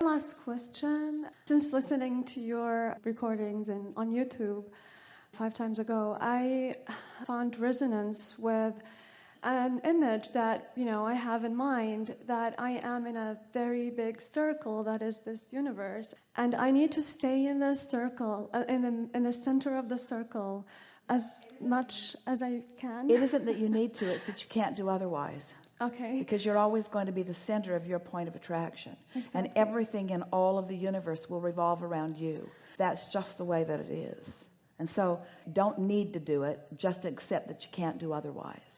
Last question. Since listening to your recordings and on YouTube 5 times ago, I found resonance with an image that, I have in mind, that I am in a very big circle that is this universe, and I need to stay in this circle, in the center of the circle, as much as I can. It isn't that you need to, it's that you can't do otherwise. Okay. Because you're always going to be the center of your point of attraction. Exactly. And everything in all of the universe will revolve around you. That's just the way that it is. And so don't need to do it, just accept that you can't do otherwise.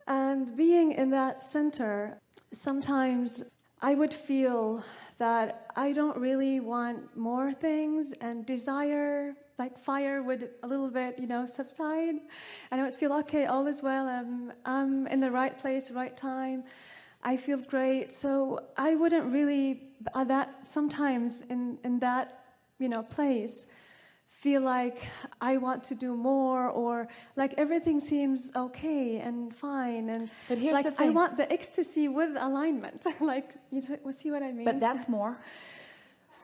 And being in that center, sometimes I would feel that I don't really want more things, and desire, like fire, would a little bit, subside. And I would feel, okay, all is well, I'm in the right place, right time, I feel great. So I wouldn't really, sometimes in that, place, feel like I want to do more, or like everything seems okay and fine, and but here's like the thing. I want the ecstasy with alignment. Like, you see what I mean? But that's more.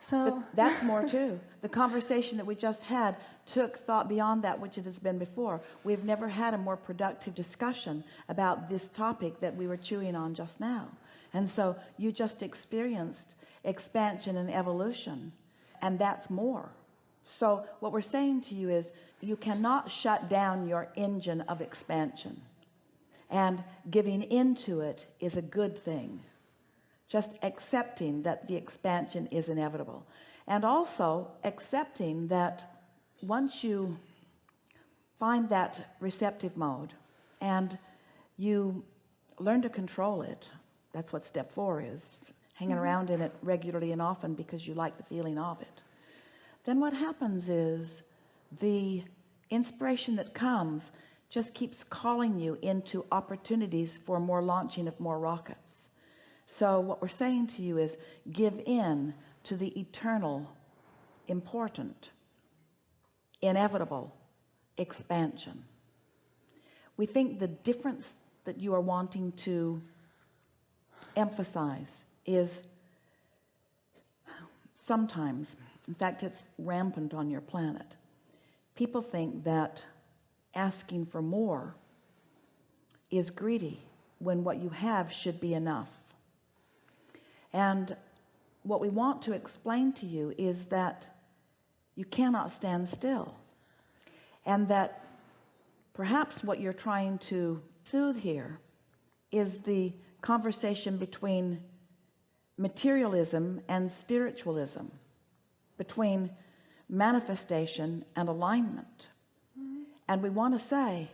So that's more too. The conversation that we just had took thought beyond that which it has been before. We've never had a more productive discussion about this topic that we were chewing on just now. And so you just experienced expansion and evolution, and that's more. So what we're saying to you is, you cannot shut down your engine of expansion, and giving into it is a good thing. Just accepting that the expansion is inevitable, and also accepting that once you find that receptive mode and you learn to control it, that's what step 4 is, hanging around in it regularly and often because you like the feeling of it. Then what happens is the inspiration that comes just keeps calling you into opportunities for more launching of more rockets. So what we're saying to you is, give in to the eternal, important, inevitable expansion. We think the difference that you are wanting to emphasize is sometimes, in fact it's rampant on your planet, people think that asking for more is greedy when what you have should be enough. And what we want to explain to you is that you cannot stand still, and that perhaps what you're trying to soothe here is the conversation between materialism and spiritualism, between manifestation and alignment. And we want to say,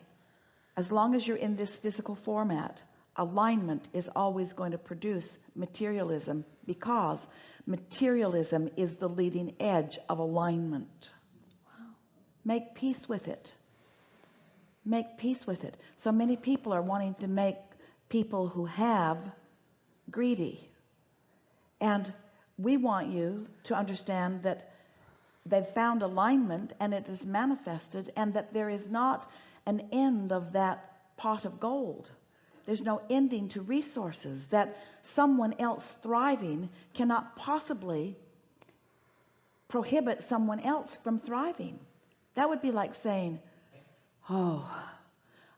as long as you're in this physical format, alignment is always going to produce materialism, because materialism is the leading edge of alignment. Wow. Make peace with it. Make peace with it. So many people are wanting to make people who have greedy, and we want you to understand that they've found alignment and it is manifested, and that there is not an end of that pot of gold. There's no ending to resources, that someone else thriving cannot possibly prohibit someone else from thriving. That would be like saying, oh,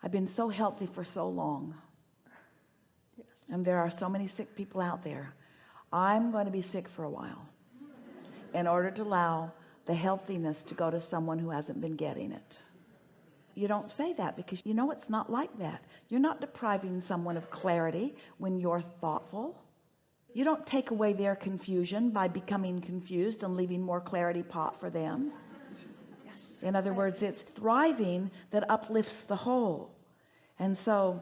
I've been so healthy for so long, yes, and there are so many sick people out there. I'm going to be sick for a while in order to allow the healthiness to go to someone who hasn't been getting it. You don't say that, because you know it's not like that. You're not depriving someone of clarity when you're thoughtful. You don't take away their confusion by becoming confused and leaving more clarity pot for them. Yes. In other words, it's thriving that uplifts the whole. And so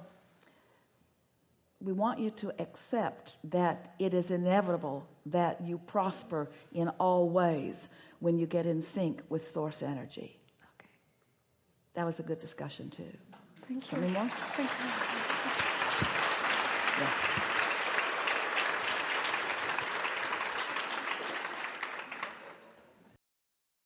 we want you to accept that it is inevitable that you prosper in all ways when you get in sync with source energy. Okay. That was a good discussion too. Thank you. Something more? Thank you. Yeah.